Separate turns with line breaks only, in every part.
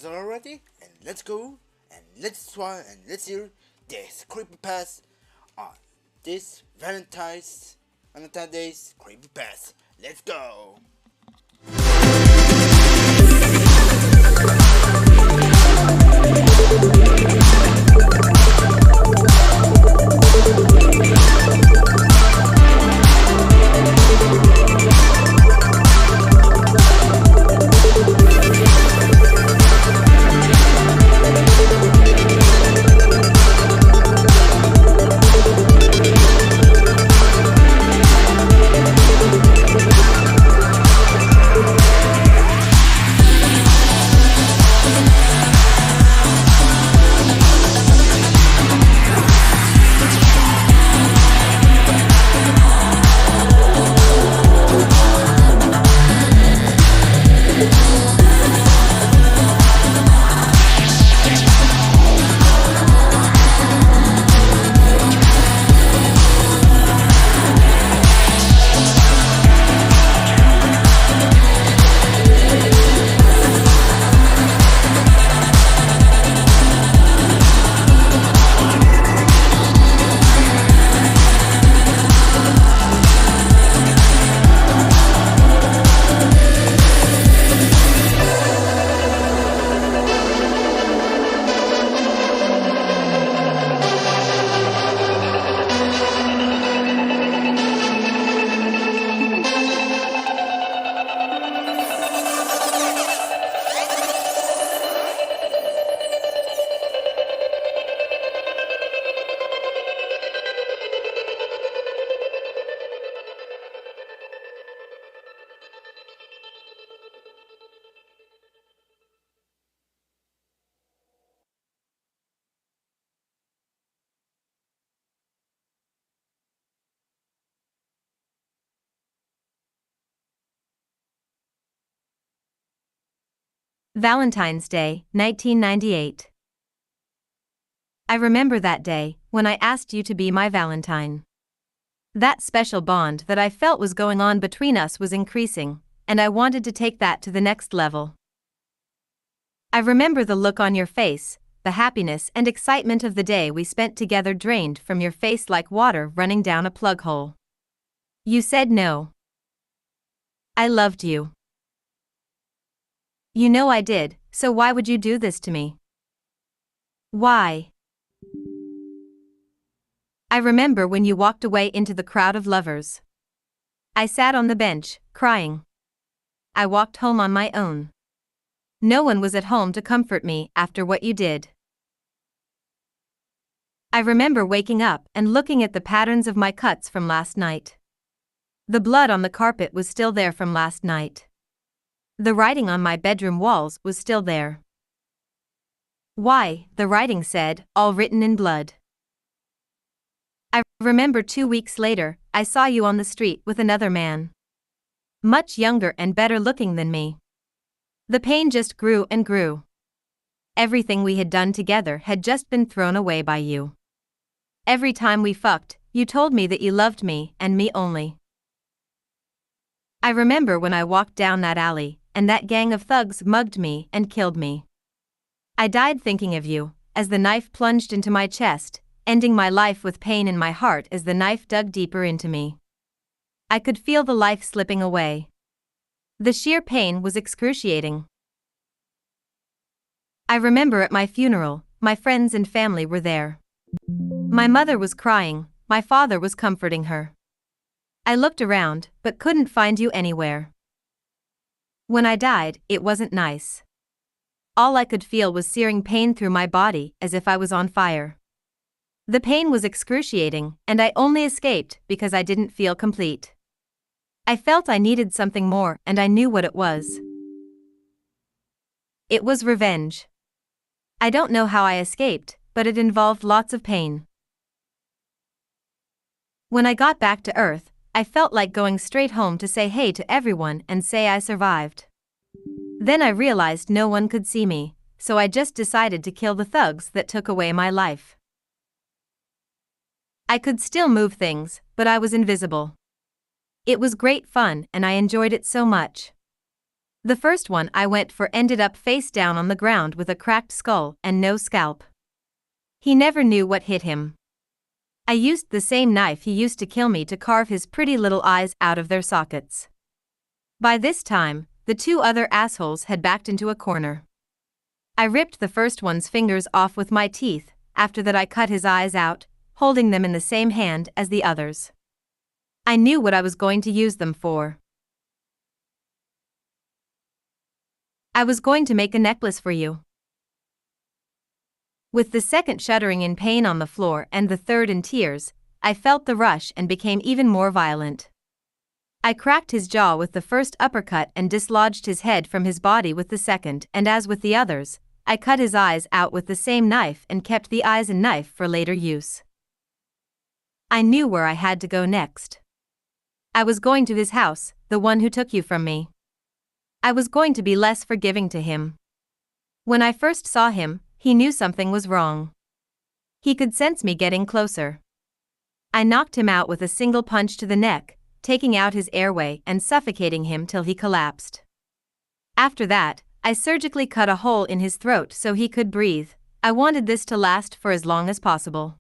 questions are ready, and let's go, and let's try, and let's hear this creepypasta on this Valentine Day's creepypasta. Let's go!
Valentine's Day, 1998. I remember that day, when I asked you to be my Valentine. That special bond that I felt was going on between us was increasing, and I wanted to take that to the next level. I remember the look on your face, the happiness and excitement of the day we spent together drained from your face like water running down a plug hole. You said no. I loved you. You know I did, so why would you do this to me? Why? I remember when you walked away into the crowd of lovers. I sat on the bench, crying. I walked home on my own. No one was at home to comfort me after what you did. I remember waking up and looking at the patterns of my cuts from last night. The blood on the carpet was still there from last night. The writing on my bedroom walls was still there. Why, the writing said, all written in blood. I remember 2 weeks later, I saw you on the street with another man. Much younger and better looking than me. The pain just grew and grew. Everything we had done together had just been thrown away by you. Every time we fucked, you told me that you loved me and me only. I remember when I walked down that alley, and that gang of thugs mugged me and killed me. I died thinking of you, as the knife plunged into my chest, ending my life with pain in my heart as the knife dug deeper into me. I could feel the life slipping away. The sheer pain was excruciating. I remember at my funeral, my friends and family were there. My mother was crying, my father was comforting her. I looked around, but couldn't find you anywhere. When I died, it wasn't nice. All I could feel was searing pain through my body as if I was on fire. The pain was excruciating, and I only escaped because I didn't feel complete. I felt I needed something more, and I knew what it was. It was revenge. I don't know how I escaped, but it involved lots of pain. When I got back to Earth, I felt like going straight home to say hey to everyone and say I survived. Then I realized no one could see me, so I just decided to kill the thugs that took away my life. I could still move things, but I was invisible. It was great fun and I enjoyed it so much. The first one I went for ended up face down on the ground with a cracked skull and no scalp. He never knew what hit him. I used the same knife he used to kill me to carve his pretty little eyes out of their sockets. By this time, the two other assholes had backed into a corner. I ripped the first one's fingers off with my teeth. After that I cut his eyes out, holding them in the same hand as the others. I knew what I was going to use them for. I was going to make a necklace for you. With the second shuddering in pain on the floor and the third in tears, I felt the rush and became even more violent. I cracked his jaw with the first uppercut and dislodged his head from his body with the second, and as with the others, I cut his eyes out with the same knife and kept the eyes and knife for later use. I knew where I had to go next. I was going to his house, the one who took you from me. I was going to be less forgiving to him. When I first saw him, he knew something was wrong. He could sense me getting closer. I knocked him out with a single punch to the neck, taking out his airway and suffocating him till he collapsed. After that, I surgically cut a hole in his throat so he could breathe. I wanted this to last for as long as possible.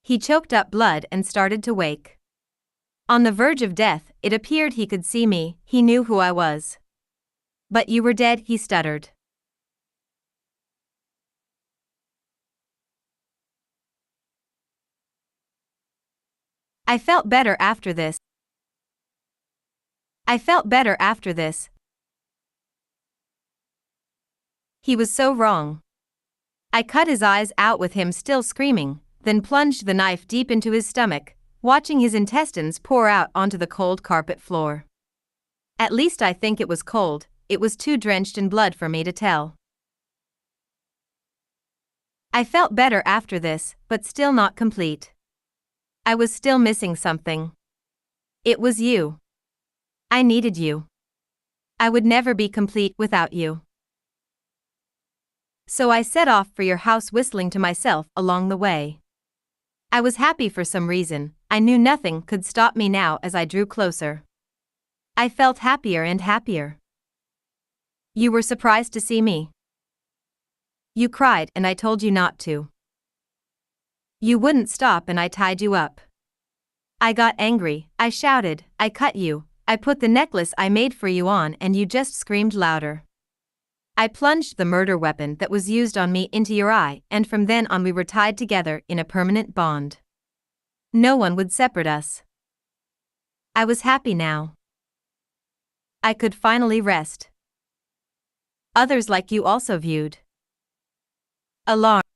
He choked up blood and started to wake. On the verge of death, it appeared he could see me. He knew who I was. "But you were dead," he stuttered. I felt better after this. He was so wrong. I cut his eyes out with him still screaming, then plunged the knife deep into his stomach, watching his intestines pour out onto the cold carpet floor. At least I think it was cold. It was too drenched in blood for me to tell. I felt better after this, but still not complete. I was still missing something. It was you. I needed you. I would never be complete without you. So I set off for your house, whistling to myself along the way. I was happy for some reason. I knew nothing could stop me now as I drew closer. I felt happier and happier. You were surprised to see me. You cried and I told you not to. You wouldn't stop and I tied you up. I got angry, I shouted, I cut you, I put the necklace I made for you on and you just screamed louder. I plunged the murder weapon that was used on me into your eye, and from then on we were tied together in a permanent bond. No one would separate us. I was happy now. I could finally rest. Others like you also viewed. Alarm.